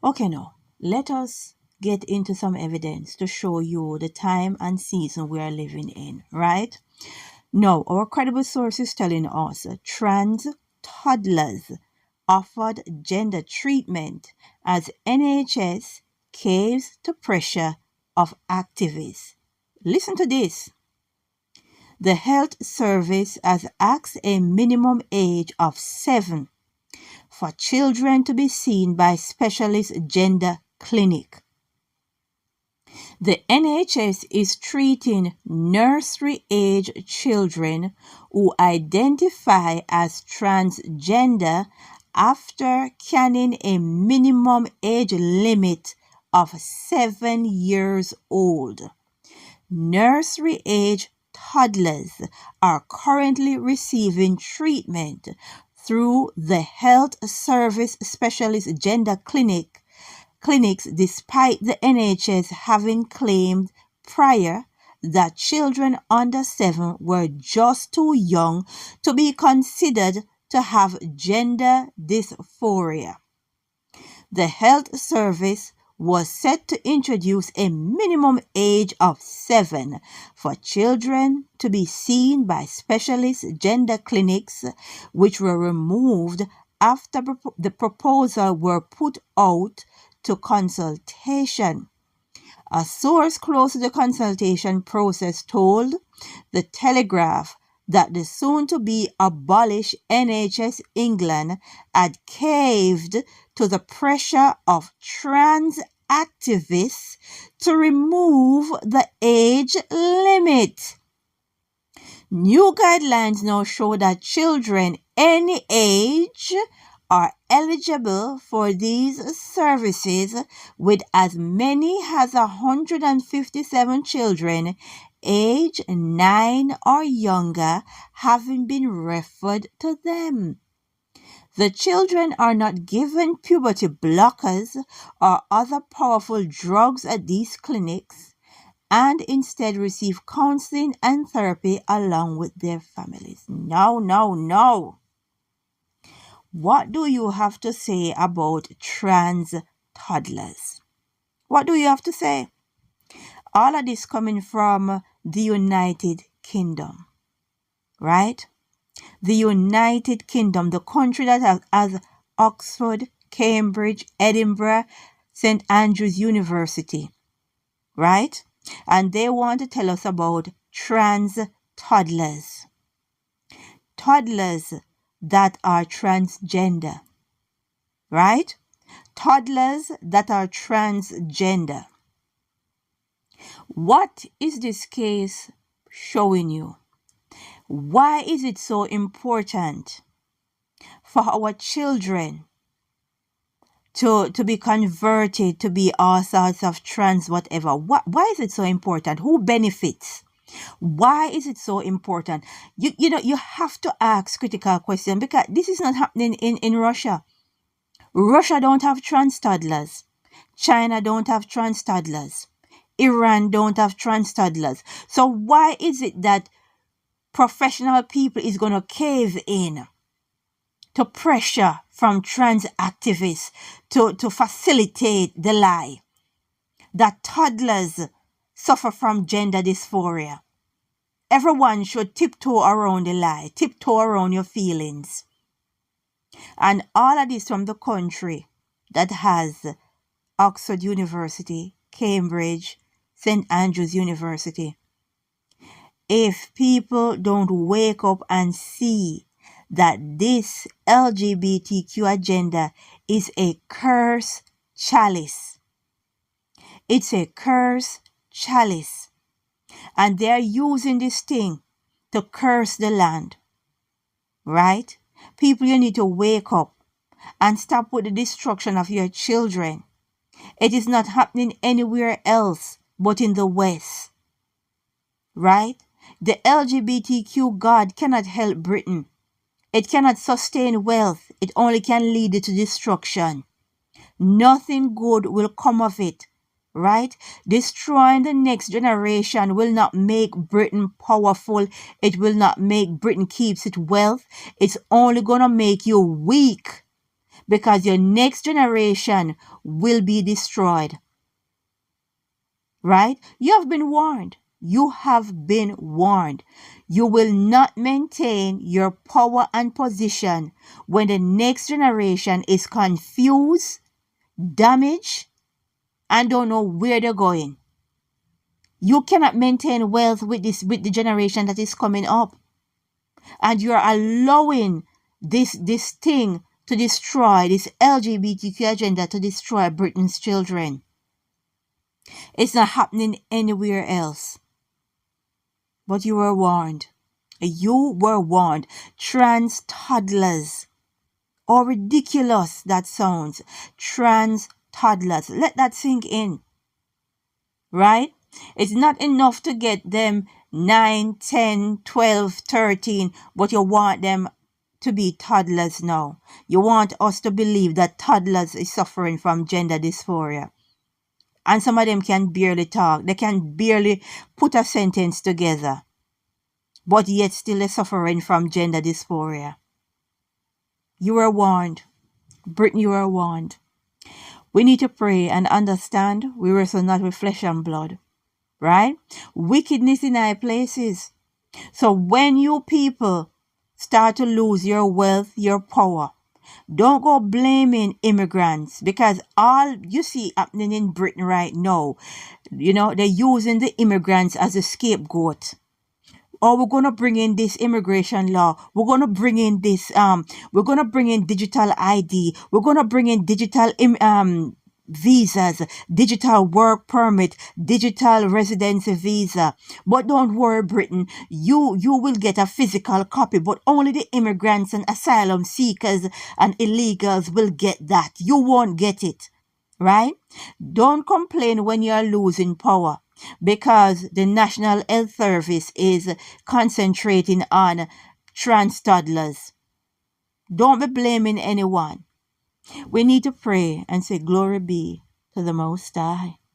Okay, now, let us get into some evidence to show you the time and season we are living in, right? Now, our credible source is telling us trans toddlers offered gender treatment as NHS caves to pressure of activists. Listen to this. The health service has asked a minimum age of 7 for children to be seen by specialist gender clinic. The NHS is treating nursery-age children who identify as transgender after canning a minimum age limit of 7 years old. Nursery-age toddlers are currently receiving treatment through the Health Service Specialist Gender clinics despite the NHS having claimed prior that children under 7 were just too young to be considered to have gender dysphoria. The health service was set to introduce a minimum age of 7 for children to be seen by specialist gender clinics, which were removed after the proposal were put out to consultation. A source close to the consultation process told The Telegraph that the soon-to-be abolished NHS England had caved to the pressure of trans activists to remove the age limit. New guidelines now show that children any age are eligible for these services, with as many as 157 children age 9 or younger having been referred to them. The children are not given puberty blockers or other powerful drugs at these clinics, and instead receive counseling and therapy along with their families. No. What do you have to say about trans toddlers? What do you have to say? All of this coming from the United Kingdom, right? The United Kingdom, the country that has Oxford, Cambridge, Edinburgh, St. Andrews University, right? And they want to tell us about trans toddlers. Toddlers that are transgender, right? Toddlers that are transgender. What is this case showing you? Why is it so important for our children to be converted to be all sorts of trans whatever? Why is it so important? Who benefits? Why is it so important? You have to ask critical questions, because this is not happening in Russia. Russia don't have trans toddlers. China don't have trans toddlers. Iran don't have trans toddlers. So why is it that professional people is going to cave in to pressure from trans activists to facilitate the lie that toddlers suffer from gender dysphoria? Everyone should tiptoe around the lie, tiptoe around your feelings. And all of this from the country that has Oxford University, Cambridge, St. Andrews University. If people don't wake up and see that this LGBTQ agenda is a curse chalice. It's a curse chalice. And they're using this thing to curse the land. Right? People, you need to wake up and stop with the destruction of your children. It is not happening anywhere else but in the West. Right? The LGBTQ God cannot help Britain. It cannot sustain wealth. It only can lead it to destruction. Nothing good will come of it. Right? Destroying the next generation will not make Britain powerful. It will not make Britain keeps its wealth. It's only going to make you weak. because your next generation will be destroyed. Right? You have been warned. You have been warned. You will not maintain your power and position when the next generation is confused, damaged, and don't know where they're going. You cannot maintain wealth with the generation that is coming up. And you're allowing this thing to destroy, this LGBTQ agenda to destroy Britain's children. It's not happening anywhere else. But you were warned. You were warned. Trans toddlers. How ridiculous that sounds. Trans toddlers. Let that sink in. Right? It's not enough to get them 9, 10, 12, 13, but you want them to be toddlers now. You want us to believe that toddlers is suffering from gender dysphoria. And some of them can barely talk. They can barely put a sentence together. But yet still are suffering from gender dysphoria. You were warned. Britain, you were warned. We need to pray and understand we wrestle not with flesh and blood. Right? Wickedness in high places. So when you people start to lose your wealth, your power, don't go blaming immigrants, because all you see happening in Britain right now, they're using the immigrants as a scapegoat. Or we're going to bring in this immigration law. We're going to bring in this, we're going to bring in digital ID. We're going to bring in digital visas, digital work permit, digital residency visa. But don't worry, Britain, you will get a physical copy, but only the immigrants and asylum seekers and illegals will get that. You won't get it, right? Don't complain when you're losing power, because the National Health Service is concentrating on trans toddlers. Don't be blaming anyone. We need to pray and say, glory be to the Most High.